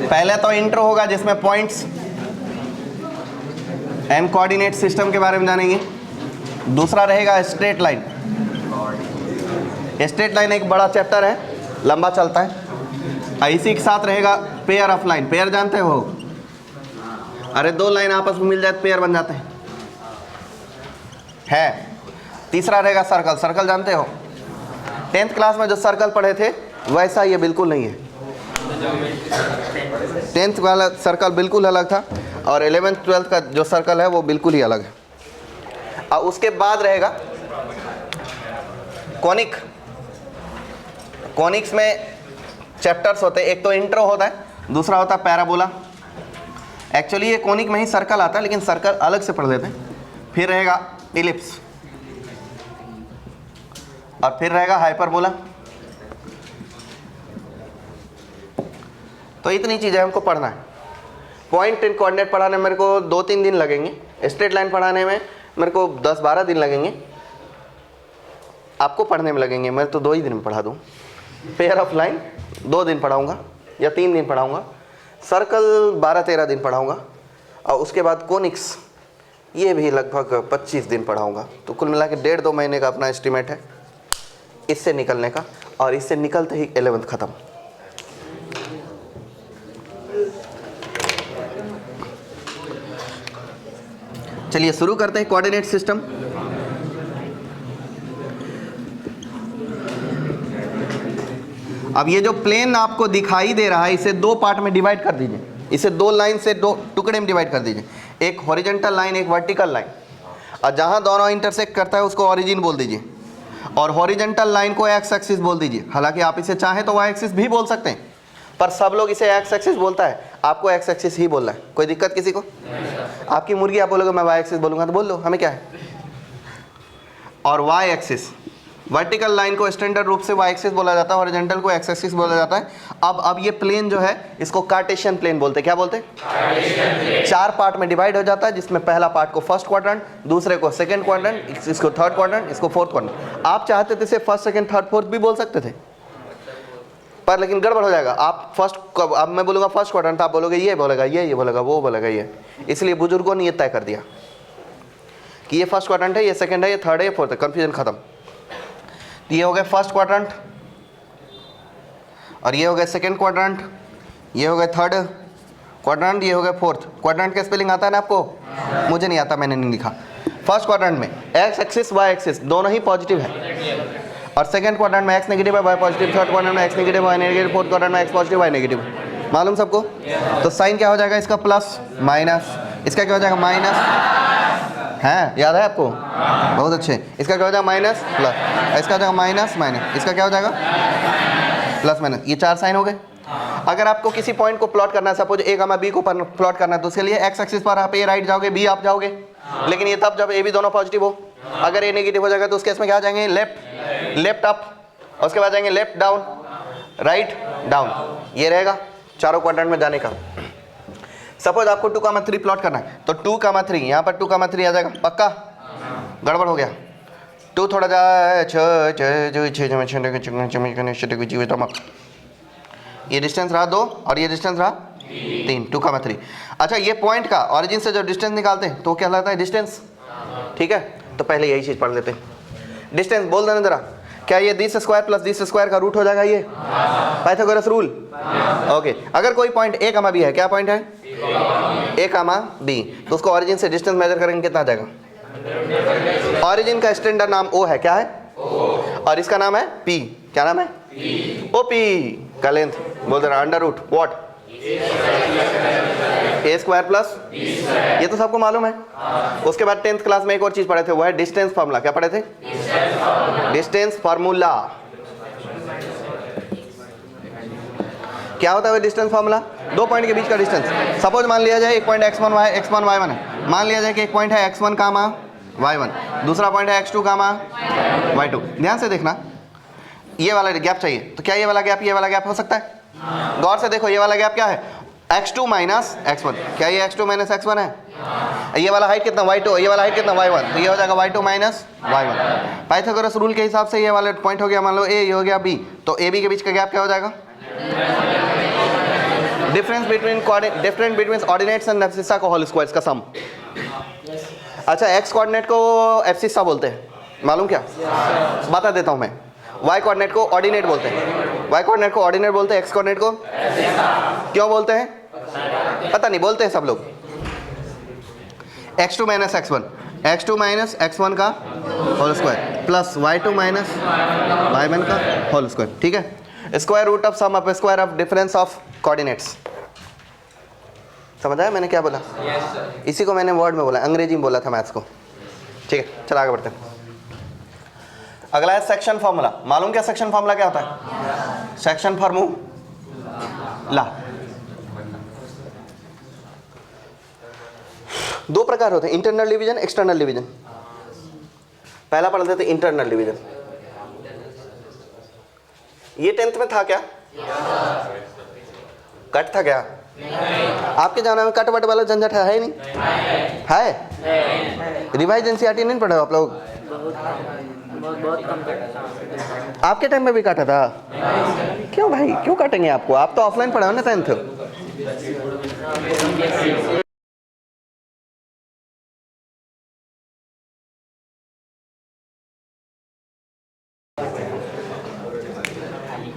पहले तो इंट्रो होगा जिसमें पॉइंट्स एंड कोऑर्डिनेट सिस्टम के बारे में जानेंगे। दूसरा रहेगा स्ट्रेट लाइन। स्ट्रेट लाइन एक बड़ा चैप्टर है, लंबा चलता है। इसी के साथ रहेगा पेयर ऑफ लाइन। पेयर जानते हो? अरे दो लाइन आपस में मिल जाए तो पेयर बन जाते हैं। तीसरा रहेगा सर्कल। सर्कल जानते हो? 10th क्लास में जो सर्कल पढ़े थे वैसा ये बिल्कुल नहीं है। 10th वाला सर्कल बिल्कुल अलग था और 11th 12th का जो सर्कल है वो बिल्कुल ही अलग है। और उसके बाद रहेगा कॉनिक। कॉनिक्स में चैप्टर्स होते हैं, एक तो इंट्रो होता है, दूसरा होता है पैराबोला। एक्चुअली ये कॉनिक में ही सर्कल आता है लेकिन सर्कल अलग से पढ़ देते हैं। फिर रहेगा इलिप्स और फिर रहेगा हाइपरबोला। तो इतनी चीज़ें हमको पढ़ना है। पॉइंट एंड कोऑर्डिनेट पढ़ाने में मेरे को 2-3 दिन लगेंगे। स्ट्रेट लाइन पढ़ाने में मेरे को 10-12 दिन लगेंगे। आपको पढ़ने में लगेंगे, मैं तो 2 ही दिन में पढ़ा दूँ। पेयर ऑफ लाइन 2 दिन पढ़ाऊँगा या 3 दिन पढ़ाऊँगा। सर्कल 12-13 दिन पढ़ाऊँगा और उसके बाद कोनिक्स ये भी लगभग 25 दिन पढ़ाऊँगा। तो कुल मिला के 1.5-2 महीने का अपना एस्टिमेट है इससे निकलने का। और इससे निकलते ही 11th ख़त्म। चलिए शुरू करते हैं कोऑर्डिनेट सिस्टम। अब ये जो प्लेन आपको दिखाई दे रहा है इसे 2 पार्ट में डिवाइड कर दीजिए। इसे 2 लाइन से 2 टुकड़े में डिवाइड कर दीजिए। एक हॉरिजॉन्टल लाइन, एक वर्टिकल लाइन। और जहां दोनों इंटरसेक्ट करता है उसको ओरिजिन बोल दीजिए और हॉरिजॉन्टल लाइन को एक्स एक्सिस बोल दीजिए। हालांकि आप इसे चाहें तो वाई एक्सिस भी बोल सकते हैं पर सब लोग इसे एक्स एक्सिस बोलता है, आपको एक्स एक्सिस ही बोलना है। कोई दिक्कत किसी को? आपकी मुर्गी आप बोलोगे मैं वाई एक्सिस बोलूँगा तो बोल लो, हमें क्या है। और वाई एक्सिस वर्टिकल लाइन को स्टैंडर्ड रूप से वाई एक्सिस बोला जाता है, हॉरिजॉन्टल को एक्स एक्सिस बोला जाता है। अब ये प्लेन जो है इसको कार्टेशियन प्लेन बोलते हैं। क्या बोलते हैं? 4 पार्ट में डिवाइड हो जाता है जिसमें पहला पार्ट को फर्स्ट क्वाड्रेंट, दूसरे को सेकंड क्वाड्रेंट, इसको थर्ड क्वाड्रेंट, इसको फोर्थ क्वाड्रेंट। आप चाहते थे इसे फर्स्ट सेकंड थर्ड फोर्थ भी बोल सकते थे पर लेकिन गड़बड़ हो जाएगा। आप फर्स्ट, अब मैं बोलूँगा फर्स्ट क्वाड्रेंट, आप बोलोगे ये बोलेगा ये बोलेगा वो बोलेगा ये। इसलिए बुजुर्गों ने ये तय कर दिया कि ये फर्स्ट क्वाड्रेंट है, ये सेकंड है, ये थर्ड है, ये फोर्थ है। कन्फ्यूजन खत्म। ये हो गए फर्स्ट क्वाड्रेंट और ये हो गए सेकंड क्वाड्रेंट, ये हो गए थर्ड क्वाड्रेंट, ये हो गए फोर्थ क्वाड्रेंट। का स्पेलिंग आता है ना आपको? मुझे नहीं आता, मैंने नहीं लिखा। फर्स्ट क्वाड्रेंट में एक्स एक्सिस वाई एक्सिस दोनों ही पॉजिटिव है और सेकंड क्वाड्रेंट में एक्स नेगेटिव है वाई पॉजिटिव, थर्ड क्वाड्रेंट में X negative Y negative, fourth quadrant में एक्स पॉजिटिव वाई नेगेटिव। मालूम सबको? तो साइन क्या हो जाएगा इसका? Plus minus. इसका क्या हो जाएगा? माइनस है, याद है आपको? बहुत अच्छे। इसका क्या हो जाएगा? Minus plus. इसका हो जाएगा माइनस माइनस। इसका क्या हो जाएगा? Plus minus. ये 4 साइन हो गए। अगर आपको किसी पॉइंट को प्लॉट करना है, सपोज ए कमा बी को प्लॉट करना है, तो उसके लिए एक्स एक्सिस पर आप ए राइट जाओगे, बी आप जाओगे। लेकिन ये तब जब ए बी दोनों पॉजिटिव हो। अगर ए नेगेटिव हो जाएगा तो उस केस में क्या जाएंगे? लेफ्ट अप, और उसके बाद जाएंगे लेफ्ट डाउन, राइट डाउन। ये रहेगा चारों क्वाड्रेंट में जाने का। सपोज आपको 2,3 प्लॉट करना है तो 2,3 यहाँ पर 2,3 आ जाएगा। पक्का? गड़बड़ हो गया। 2 थोड़ा जा ये डिस्टेंस रहा 2 और ये डिस्टेंस रहा 3, 2,3। अच्छा, ये पॉइंट का ऑरिजिन से जो डिस्टेंस निकालते हैं तो क्या लगता है? डिस्टेंस। ठीक है, तो पहले यही चीज़ पढ़ लेते हैं। डिस्टेंस बोल देना जरा। क्या ये this square plus this square का रूट हो जाएगा? ये पाइथागोरस रूल। ओके, अगर कोई पॉइंट ए कमा बी है, क्या पॉइंट है? ए कमा बी, तो उसको ऑरिजिन से डिस्टेंस मेजर करेंगे, कितना आ जाएगा? ऑरिजिन का स्टैंडर्ड नाम ओ है। क्या है? और इसका नाम है पी। क्या नाम है? ओ पी का लेंथ बोल देना under root what? A square plus, ये तो सबको मालूम है। उसके बाद 10th क्लास में एक और चीज पढ़े थे, वो है डिस्टेंस फार्मूला। क्या पढ़े थे? Distance formula. क्या होता है डिस्टेंस फार्मूला? 2 पॉइंट के बीच का डिस्टेंस। सपोज मान लिया जाए एक पॉइंट x1 y1 है। मान लिया जाए कि एक पॉइंट है x1 कामा y1, दूसरा पॉइंट है x2 कामा y2। ध्यान से देखना, ये वाला गैप चाहिए तो क्या ये वाला गैप हो सकता है? गौर से देखो, ये वाला गैप क्या है? x2 minus x1। क्या ये x2 माइनस x1 है? ये वाला हाइट कितना? y2। ये वाला हाइट कितना? y1। तो ये हो जाएगा y2 minus y1। Pythagoras rule के हिसाब से ये वाला पॉइंट हो गया, मान लो a, ये हो गया b, तो ab के बीच का गैप क्या हो जाएगा? Difference between ordinates and abscissa को होल स्क्वायर्स का सम। अच्छा, एक्स कोऑर्डिनेट को एब्सिस्सा बोलते हैं, मालूम क्या? बता देता हूं मैं। वाई कोऑर्डिनेट को ऑर्डिनेट बोलते हैं, वाई कोऑर्डिनेट को ऑर्डिनेट बोलते हैं, एक्स कोऑर्डिनेट को क्यों बोलते हैं पता नहीं, बोलते हैं सब लोग। x2 minus x1, x2 minus x1 का whole square plus y2 minus y1 का होल स्क्वायर, ठीक है। Square root of sum of square of difference of coordinates. समझ आया मैंने क्या बोला? इसी को मैंने वर्ड में बोला, अंग्रेजी में बोला था मैथ्स को, ठीक है। चलो आगे बढ़ते हैं। अगला है सेक्शन फार्मूला। मालूम क्या सेक्शन फार्मूला क्या होता है? सेक्शन फार्मूला दो प्रकार होते हैं, इंटरनल डिवीजन, एक्सटर्नल डिवीजन। पहला पढ़ लेते थे इंटरनल डिवीजन। ये 10th में था क्या? कट था क्या? आपके जाना में कट वट वाला झंझट है ही नहीं? है? रिवाइज एनसीईआरटी नहीं पढ़े आप लोग? आपके टाइम में भी काटा था? क्यों भाई, क्यों काटेंगे आपको? आप तो ऑफलाइन पढ़े हो ना 10th।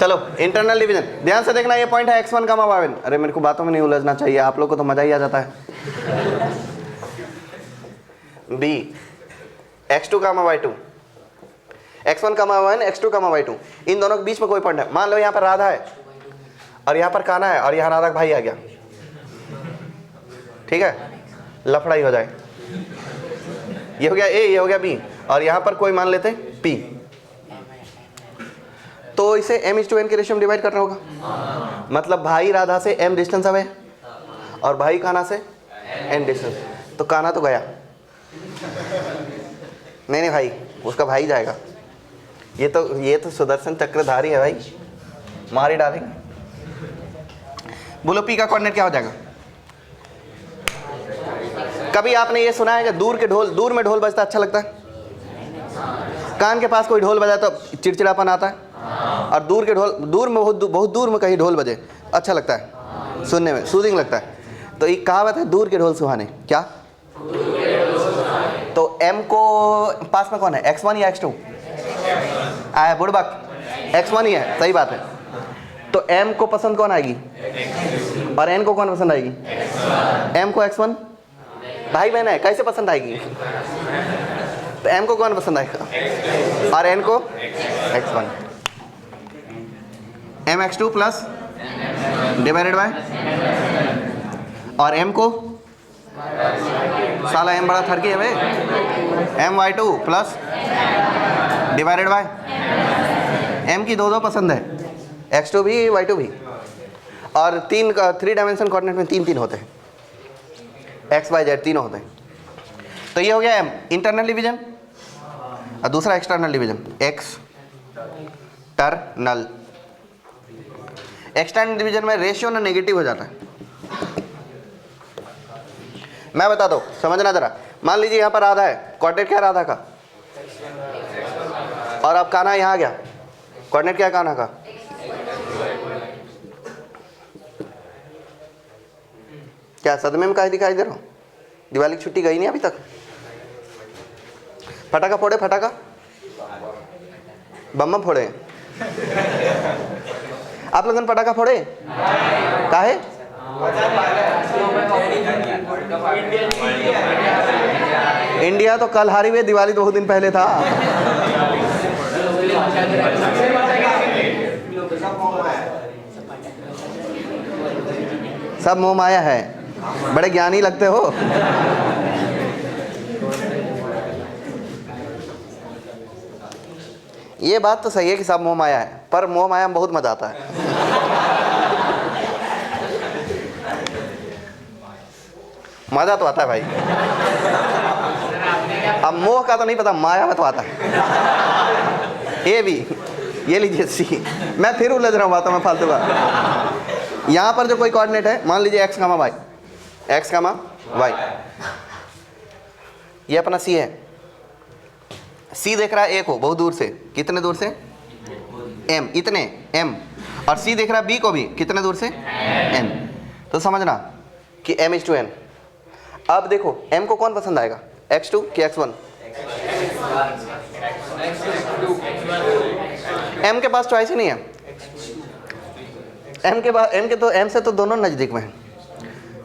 चलो इंटरनल डिवीजन ध्यान से देखना, ये पॉइंट है x1 का y1। अरे मेरे को बातों में नहीं उलझना चाहिए, आप लोग को तो मजा ही आ जाता है। b x2 का y2, x1 का y1, x2 का y2, इन दोनों के बीच में कोई पॉइंट है। मान लो यहाँ पर राधा है और यहाँ पर कान्हा है और यहाँ राधा का भाई आ गया, ठीक है, लफड़ा ही हो जाए। ये हो गया a, ये हो गया b, और यहाँ पर कोई मान लेते p, तो इसे m/n के रेशियो में डिवाइड करना होगा। मतलब भाई राधा से m डिस्टेंस अवे और भाई कान्हा से n डिस्टेंस, तो कान्हा तो गया नहीं भाई, उसका भाई जाएगा। ये तो सुदर्शन चक्रधारी है भाई, मार ही डालेंगे। बोलो p का कोऑर्डिनेट क्या हो जाएगा? कभी आपने ये सुना है कि दूर में ढोल बजता अच्छा लगता है? कान के पास कोई ढोल बजाए तो चिड़चिड़ापन आता है, और दूर में बहुत दूर में कहीं ढोल बजे अच्छा लगता है, सुनने में सूदिंग लगता है। तो एक कहावत है, दूर के ढोल सुहाने। क्या? तो m को पास में कौन है, x1 या x2? आया बुड़बक, x1 ही है, सही बात है। तो m को पसंद कौन आएगी और n को कौन पसंद आएगी? m को x1 भाई बहन है, कैसे पसंद आएगी? तो m को कौन पसंद आएगा और n को x1। mx2 plus divided by, और m को साला m बड़ा थरकी है भाई, my2 plus divided by, m की दो पसंद है, x2 भी y2 भी। और 3 डायमेंशन कोऑर्डिनेट में 3 होते हैं, x y z तीनों होते हैं। तो ये हो गया m इंटरनल डिवीजन, और दूसरा external division external. External division में रेशियो ना नेगेटिव हो जाता है। मैं बता दो, समझना जरा। मान लीजिए यहाँ पर राधा है, कोऑर्डिनेट क्या राधा का, और अब कान्हा यहाँ आ गया, कोऑर्डिनेट क्या कान्हा का? क्या सदमे में कहीं दिखाई दे रहा हूँ? दिवाली की छुट्टी गई नहीं अभी तक? फटाका फोड़े, फटाका बम फोड़े। आप लोगों ने पटाखा फोड़े? काहे? इंडिया तो कल हारी हुई, दिवाली तो बहुत दिन पहले था। सब मोह माया है, बड़े ज्ञानी लगते हो। ये बात तो सही है कि सब मोह माया है, पर मोह माया में बहुत मजा आता है। मजा तो आता है भाई। अब मोह का तो नहीं पता, माया में तो आता है। ये भी, ये लीजिए सी। मैं फिर उलझ रहा हूँ बातों में फालतू का। यहाँ पर जो कोई कोऑर्डिनेट है, मान लीजिए x, y, x, y, ये अपना c है। c देख रहा है a को बहुत दूर से, कितने दूर से? m, इतने m। और c देख रहा है b को भी, कितने दूर से? n। तो समझना कि m/n। अब देखो m को कौन पसंद आएगा, x2 कि x1? m के पास चॉइस ही नहीं है। m से तो दोनों नजदीक में है,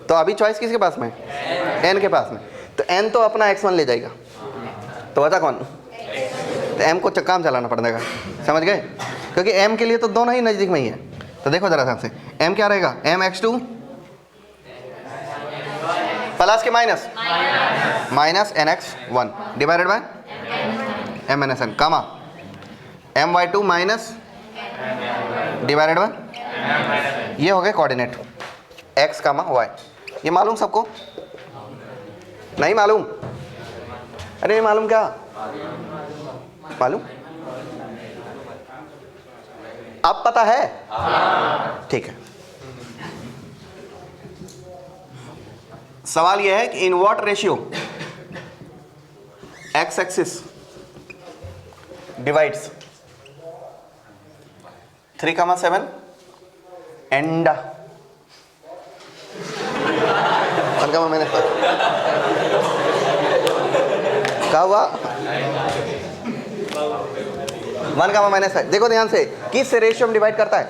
तो अभी चॉइस किसके पास में है? n के पास में। तो n तो अपना x1 ले जाएगा, तो बता कौन? तो m को काम चलाना पड़ेगा, समझ गए? क्योंकि m के लिए तो दोनों ही नजदीक में ही है। तो देखो जरा ध्यान से, m क्या रहेगा? mx2 प्लस के minus nx1 divided by m-n comma my2 minus divided by, ये हो गए कोऑर्डिनेट x कामा y। ये मालूम सबको? नहीं मालूम? अरे नहीं मालूम क्या? मालूम? अब पता है? ठीक है। सवाल यह है कि in what ratio x axis divides 3,7 and 1, मैंने क्या हुआ 1,-5। देखो ध्यान से, किस रेशियो में डिवाइड करता है?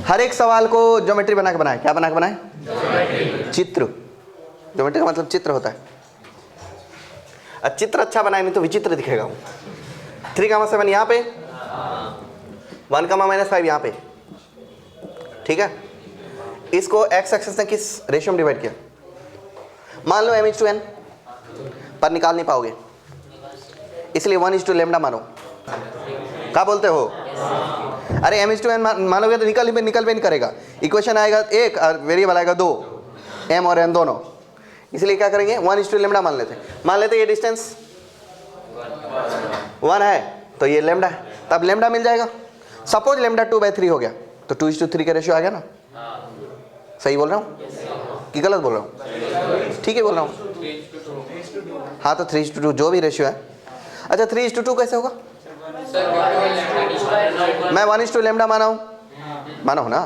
हर एक सवाल को ज्योमेट्री बना के बनाए। क्या बना के बनाए? चित्र। ज्योमेट्री का मतलब चित्र होता है। चित्र अच्छा बनाए, नहीं तो विचित्र दिखेगा। 3,7 यहाँ पे, 1,-5 यहाँ पे, ठीक है। इसको x एक्सिस ने किस रेशियो में डिवाइड किया? मान लो m/n, पर निकाल नहीं पाओगे, इसलिए 1:λ मानो। क्या बोलते हो? अरे m/n मानोगे तो निकल भी नहीं करेगा। इक्वेशन आएगा एक और वेरिएबल आएगा 2, m और n दोनों। इसलिए क्या करेंगे? 1:λ मान लेते ये डिस्टेंस 1 है, तो ये लैम्डा है, तब लैम्डा मिल जाएगा। सपोज लैम्डा 2/3 हो गया, तो 2:3 का रेशियो आ गया ना। सही बोल रहा हूँ कि गलत बोल रहा हूँ? ठीक है बोल रहा हूँ। हाँ, तो 3:2 जो भी रेशियो है। अच्छा 3:2 कैसे होगा? मैं 1:λ माना हूँ, मानो ना,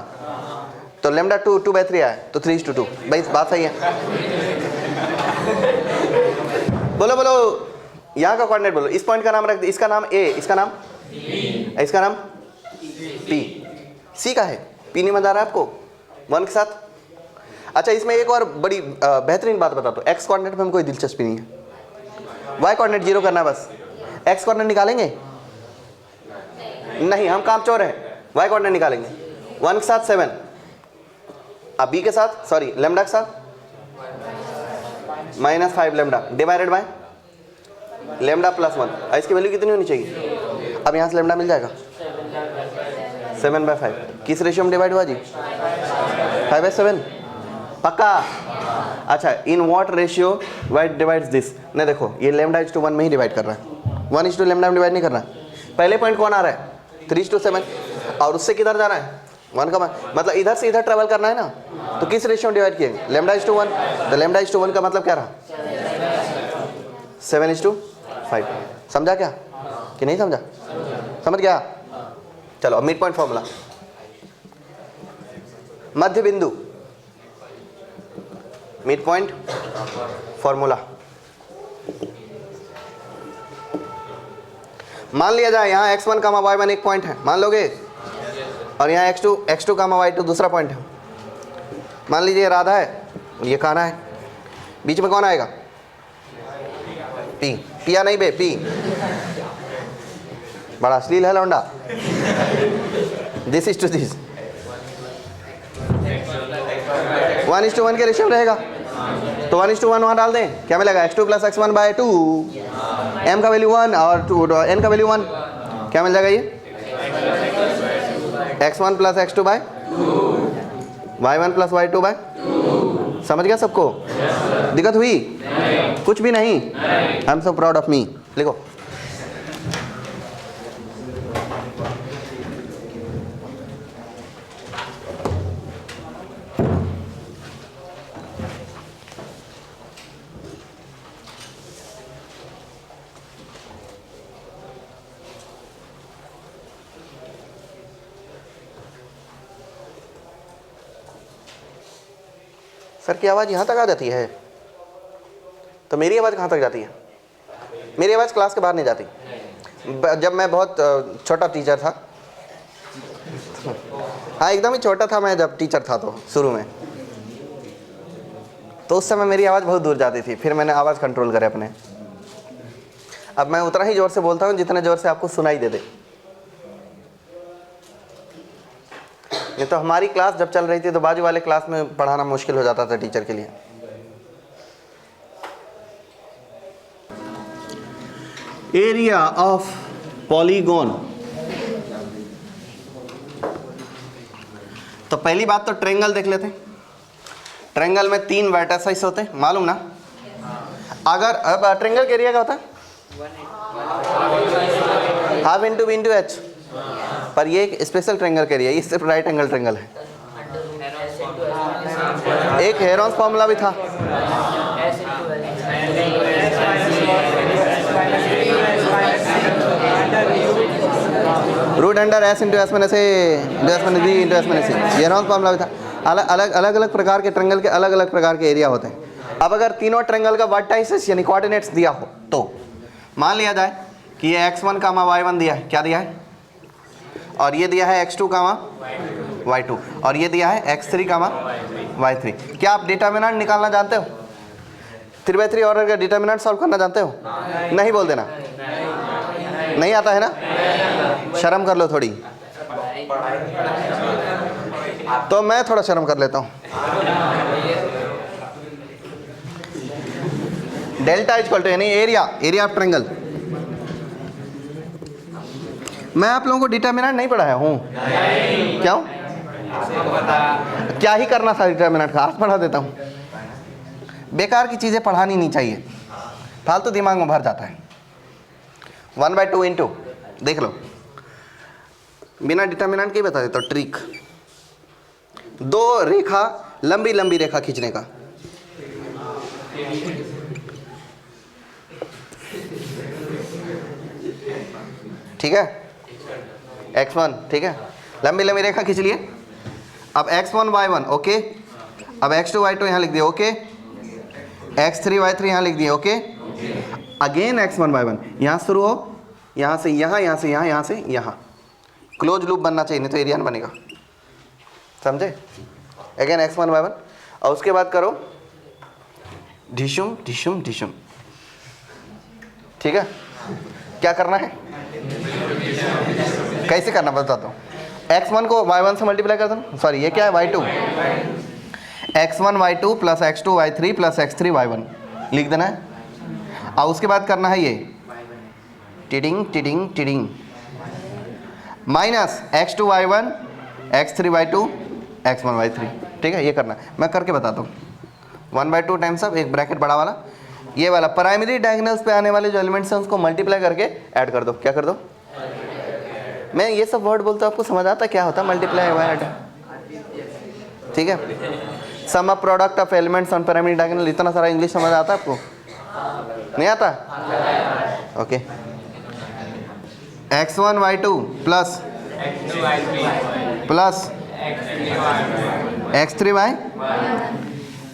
तो लैम्डा 2/3 आया, तो 3:2। भाई बात सही है। बोलो बोलो, यहाँ का कोऑर्डिनेट बोलो। इस पॉइंट का नाम रख दे, इसका नाम A, इसका नाम B, इसका नाम P। C का है, P नहीं मजा आ रहा है आपको 1 के साथ? अच्छा इसमें एक और बड़ी बेहतरीन बात बताता हूँ। x कोऑर्डिनेट में हम कोई दिलचस्पी नहीं है, y कोऑर्डिनेट 0 करना है बस। x कोऑर्डिनेट निकालेंगे नहीं, हम काम चोर हैं। y कोऑर्डिनेट निकालेंगे 1 के साथ 7, अब b के साथ सॉरी लैम्डा के साथ -5λ डिवाइडेड बाय लैम्डा +1। इसकी वैल्यू कितनी होनी चाहिए? अब यहाँ से लैम्डा मिल जाएगा 7/5। किस रेशियो में डिवाइड हुआ जी? 5/7 पक्का? अच्छा in what ratio y divides this? नहीं देखो, ये λ/1 में ही डिवाइड कर रहा है, 1:λ में डिवाइड नहीं कर रहा है। पहले पॉइंट कौन आ रहा है? 3:7, और उससे किधर जाना है? 1 का मतलब इधर से इधर ट्रेवल करना है ना, तो किस रेशियो में डिवाइड किए? λ/1। तो λ/1 का मतलब क्या रहा? 7:5। समझा क्या कि नहीं समझा? समझ गया? चलो अब मिड पॉइंट फॉर्मूला, मध्य बिंदु, मिड पॉइंट फॉर्मूला। मान लिया जाए यहाँ x1, y1 एक पॉइंट है, मान लोगे, और यहाँ x2, y2 दूसरा पॉइंट है। मान लीजिए राधा है, ये कान्हा है, बीच में कौन आएगा? P। पिया नहीं बे, P। बड़ा अश्लील है लौंडा। दिस इज टू दिस 1:1 के रेशियो में रहेगा, तो 1:1 वहाँ डाल दें, क्या मिलेगा? x2 + x1/2, m का वैल्यू 1 और n का वैल्यू 1, क्या मिल जाएगा? ये x1 + x2/2, y1 + y2/2। समझ गया सबको? दिक्कत हुई? कुछ भी नहीं? I am so proud of me. लिखो सर की आवाज़ यहाँ तक आ जाती है, तो मेरी आवाज़ कहाँ तक जाती है? मेरी आवाज़ क्लास के बाहर नहीं जाती। जब मैं बहुत छोटा टीचर था, हाँ एकदम ही छोटा था मैं जब टीचर था, तो शुरू में, तो उस समय मेरी आवाज़ बहुत दूर जाती थी। फिर मैंने आवाज़ कंट्रोल करे अपने। अब मैं उतना ही ज़ोर से बोलता हूँ जितने ज़ोर से आपको सुनाई दे दे। नहीं तो हमारी क्लास जब चल रही थी तो बाजू वाले क्लास में पढ़ाना मुश्किल हो जाता था टीचर के लिए। Area of polygon. तो पहली बात तो ट्रायंगल देख लेते हैं। ट्रायंगल में 3 वर्टिसेस होते हैं, मालूम ना? अगर अब ट्रायंगल का एरिया क्या होता है? Half into B into H. पर ये एक स्पेशल ट्रायंगल का एरिया, ये सिर्फ राइट एंगल ट्रायंगल है। एक हेरोन्स फॉर्मूला भी था, root under s into s minus a into s minus b into s minus c. ये हेरोन्स फॉर्मूला भी था। अलग अलग प्रकार के ट्रायंगल के अलग अलग प्रकार के एरिया होते हैं। अब अगर तीनों ट्रायंगल का वर्टाइसेस यानी कोऑर्डिनेट्स दिया हो, तो मान लिया जाए कि ये x1 कामा y1 दिया है, क्या दिया है? और ये दिया है x2 कामा y2, और ये दिया है x3 कामा y3। क्या आप डिटर्मिनेंट निकालना जानते हो? 3/3 ऑर्डर का डिटर्मिनेंट सॉल्व करना जानते हो? नहीं बोल देना, नहीं आता है ना? शर्म कर लो थोड़ी। तो मैं थोड़ा शर्म कर लेता हूँ। डेल्टा इक्वल टू यानी एरिया ऑफ ट्रायंगल। मैं आप लोगों को डिटर्मिनेंट नहीं पढ़ाया हूँ, क्यों? क्या ही करना था डिटर्मिनेंट का, आज पढ़ा देता हूँ। बेकार की चीज़ें पढ़ानी नहीं चाहिए, फालतू दिमाग में भर जाता है। 1/2 इंटू, देख लो, बिना डिटर्मिनेंट के ही बता देता हूँ ट्रिक। 2 रेखा, लंबी लंबी रेखा खींचने का। ठीक है, x1, ठीक है, लंबी लंबी रेखा खींच लिए। अब x1 y1 ओके, अब x2 y2 यहाँ लिख दिए ओके, x3 y3 यहाँ लिख दिए ओके, अगेन x1 y1 यहाँ शुरू हो, यहाँ से यहाँ, यहाँ से यहाँ, यहाँ से यहाँ। क्लोज लूप बनना चाहिए, नहीं तो एरिया नहीं बनेगा, समझे? अगेन x1 y1, और उसके बाद करो ढिशुम ढिशुम ढिशुम। ठीक है, क्या करना है, कैसे करना बताता हूँ। x1 को y1 से मल्टीप्लाई कर देना, सॉरी ये क्या है y2, x1 y2 plus x2 y3 plus x3 y1 लिख देना है। और उसके बाद करना है ये tiding tiding tiding minus x2 y1 x3 y2 x1 y3। ठीक है, ये करना है, मैं करके बताता हूँ। 1/2 टाइम्स ऑफ एक ब्रैकेट बड़ा वाला, ये वाला प्राइमरी डायगोनल्स पे आने वाले जो एलिमेंट्स हैं उसको मल्टीप्लाई करके ऐड कर दो। क्या कर दो? मैं ये सब वर्ड बोलता हूँ, आपको समझ आता क्या होता है मल्टीप्लाई ऐड? ठीक है, sum of product of elements on primary diagonal, इतना सारा इंग्लिश समझ आता है आपको? नहीं आता? Okay, x1 y2 plus x3 y,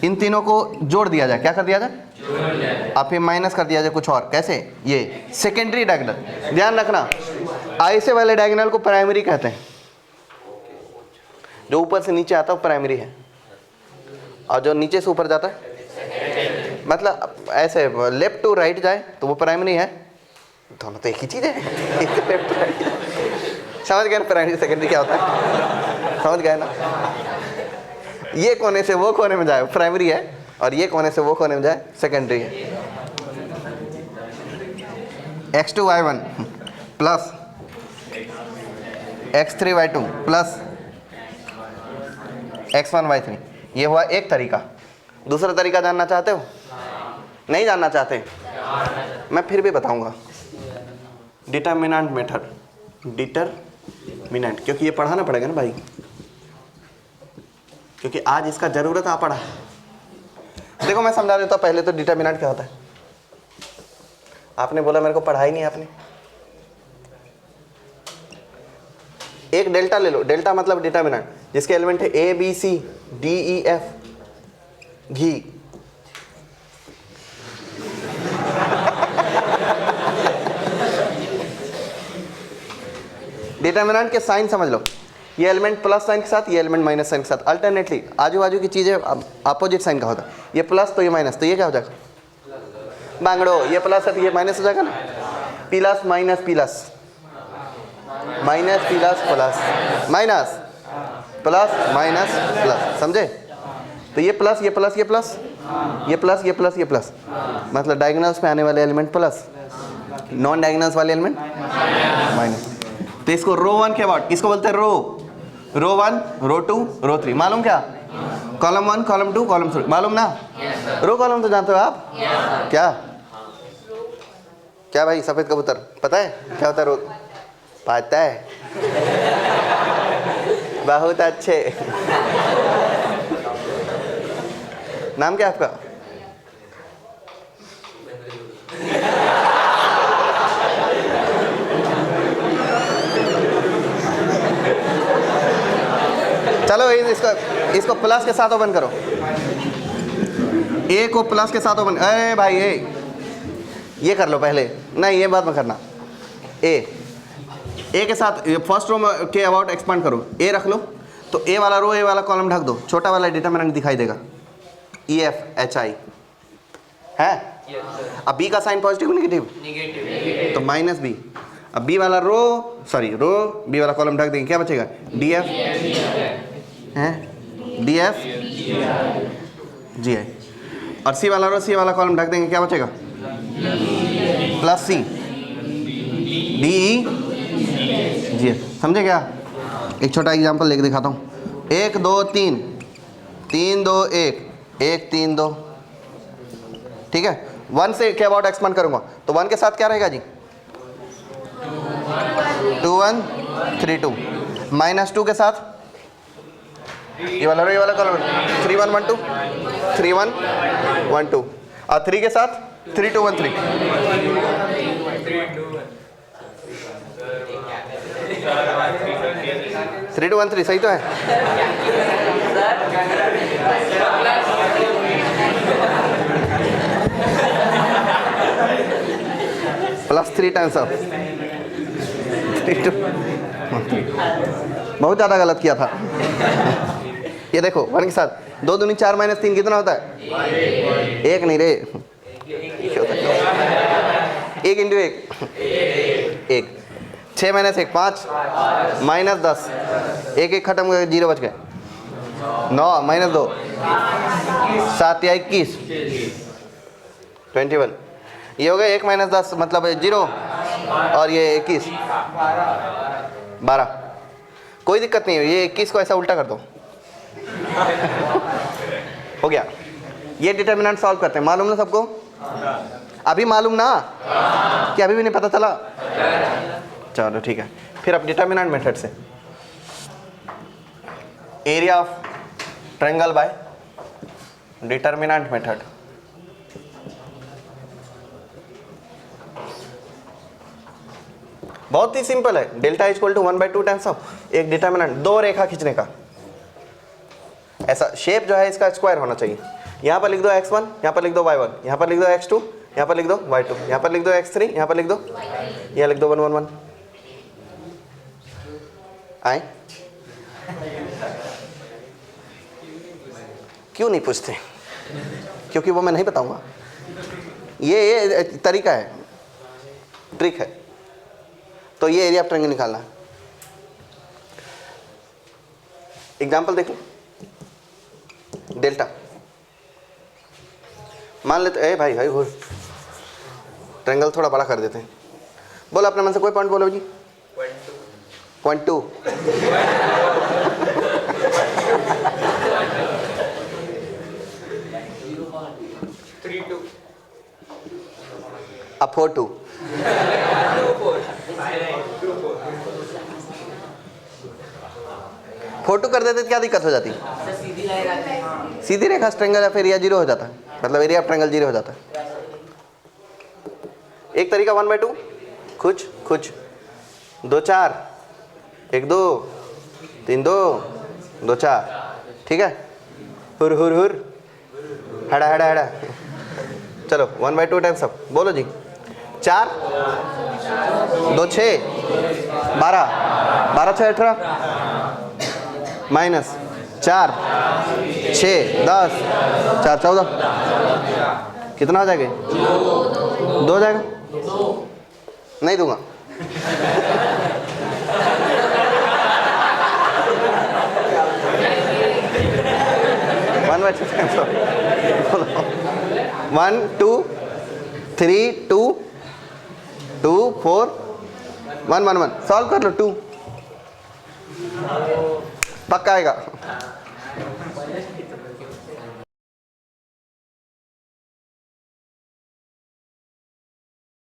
इन तीनों को जोड़ दिया जाए। क्या कर दिया जाए? अब फिर माइनस कर दिया जाए कुछ और। कैसे? ये सेकेंडरी डायगोनल, ध्यान रखना, ऐसे वाले डायगोनल को प्राइमरी कहते हैं। जो ऊपर से नीचे आता है वो प्राइमरी है, और जो नीचे से ऊपर जाता है, मतलब ऐसे लेफ्ट टू राइट जाए तो वो प्राइमरी है। दोनों तो एक ही चीज़ है। लेफ्ट टू राइट, समझ गए ना प्राइमरी सेकेंडरी क्या होता है? समझ गए ना? ये कोने से वो कोने में जाए प्राइमरी है, और ये कोने से वो कोने में जाए सेकेंडरी है। x2 y1 plus x3 y2 plus x1 y3, ये हुआ एक तरीका। दूसरा तरीका जानना चाहते हो? नहीं जानना चाहते? मैं फिर भी बताऊंगा। डिटर्मिनेंट मेथड, डिटर्मिनेंट, क्योंकि ये पढ़ाना पड़ेगा ना भाई, क्योंकि आज इसका ज़रूरत आ पड़ा। देखो मैं समझा देता हूँ पहले तो डिटर्मिनेंट क्या होता है। आपने बोला मेरे को पढ़ाई नहीं आपने। एक डेल्टा ले लो, डेल्टा मतलब डिटर्मिनेंट, जिसके एलिमेंट है A B C D E F, G. Determinant के साइन समझ लो, ये एलिमेंट प्लस साइन के साथ, ये एलिमेंट माइनस साइन के साथ, अल्टरनेटली आजू बाजू की चीज़ें अपोजिट साइन का होता है। ये प्लस तो ये माइनस, तो ये क्या हो जाएगा बांगड़ो, ये प्लस है तो ये माइनस हो जाएगा ना, plus minus plus, minus plus plus minus, plus minus plus, समझे? तो ये प्लस ये प्लस ये प्लस, ये प्लस ये प्लस ये प्लस, मतलब डायगोनल्स में आने वाले एलिमेंट प्लस, नॉन डायगोनल्स वाले एलिमेंट माइनस। तो इसको रो 1 के अबाउट किसको बोलते हैं? रो 1, रो 2, रो 3। मालूम क्या? कॉलम 1, कॉलम 2, कॉलम 3, मालूम ना? रो कॉलम तो जानते हो आप? क्या क्या भाई सफेद कबूतर पता है क्या होता है? रो पता है? बहुत अच्छे। नाम क्या आपका? चलो इसको प्लस के साथ ओपन करो, ए को प्लस के साथ ओपन। अरे भाई ये कर लो पहले, नहीं ये बात मत करना। ए के साथ फर्स्ट रो के अबाउट एक्सपांड करो, ए रख लो, तो ए वाला रो ए वाला कॉलम ढक दो, छोटा वाला डिटरमिनेंट दिखाई देगा, ई एफ एच आई है। अब बी का साइन पॉजिटिव नेगेटिव, तो माइनस बी। अब बी वाला रो बी वाला कॉलम ढक देंगे, क्या बचेगा? डी एफ है, डी एफ जी आई। और सी वाला रो सी वाला कॉलम ढक देंगे, क्या बचेगा? प्लस सी डी ई जी एफ। समझे क्या? एक छोटा एग्जांपल लेके दिखाता हूँ। 1 2 3 3 2 1 1 3 2, ठीक है। 1 से क्या अबाउट एक्सपांड करूँगा, तो 1 के साथ क्या रहेगा जी? 2 1 3 2, माइनस 2 के साथ ये वाला कॉलम 3 1 1 2 3 1 1 2, और 3 के साथ 3 2 1 3। 3 2 1 3 सही तो है? Plus 3 times of 3 2 1 3। बहुत ज़्यादा गलत किया था। ये देखो 1 के साथ 2 दूनी 4 माइनस 3 कितना होता है? 1 नहीं रे, 1 इंटू 1 6 माइनस 1 5 माइनस 10, 1 1 खत्म हो गया, 0 बच गए। 9 माइनस 2 7 या 21 21, ये हो गया 1 माइनस 10 मतलब 0, और ये 21 12। कोई दिक्कत नहीं है, ये 21 को ऐसा उल्टा कर दो। हो गया। ये डिटरमिनेंट सॉल्व करते हैं, मालूम ना सबको? अभी मालूम ना कि अभी भी नहीं पता चला? चलो ठीक है। फिर अब डिटरमिनेंट मेथड से area of triangle by determinant method. बहुत ही सिंपल है। Delta equal to 1/2 times of एक डिटरमिनेंट, 2 रेखा खींचने का। ऐसा शेप जो है इसका स्क्वायर होना चाहिए। यहाँ पर लिख दो x1, यहाँ पर लिख दो y1, यहाँ पर लिख दो x2, यहाँ पर लिख दो y2, यहाँ पर लिख दो x3, यहाँ पर लिख दो, यहाँ लिख दो 1 1 1। आए? क्यों नहीं पूछते? क्योंकि वो मैं नहीं बताऊंगा। ये तरीका है, ट्रिक है। तो ये एरिया ऑफ ट्रायंगल निकालना है। एग्जाम्पल देख लो। डेल्टा मान लेते, भाई ट्रायंगल थोड़ा बड़ा कर देते हैं। बोलो अपने मन से कोई पॉइंट बोलो जी। 0.2 अब 4 2 4 2 कर देते तो क्या दिक्कत हो जाती? सीधी रेखा ट्रायंगल या फिर एरिया 0 हो जाता है, मतलब एरिया ऑफ ट्रायंगल 0 हो जाता है। एक तरीका 1/2 कुछ 2 4 1 2 3 2 2 4, ठीक है। हुर हुर हुर हड़ा हड़ा हड़ा। चलो 1/2 टाइम सब बोलो जी। 4 2 6 12 12 6 18 माइनस 4 6 10 4 14 कितना हो जाएगा? 2 हो जाएगा। नहीं दूंगा। वन बाय 1 2 3 2 2 4 1 1 1 सॉल्व कर लो। 2 पक्का आएगा।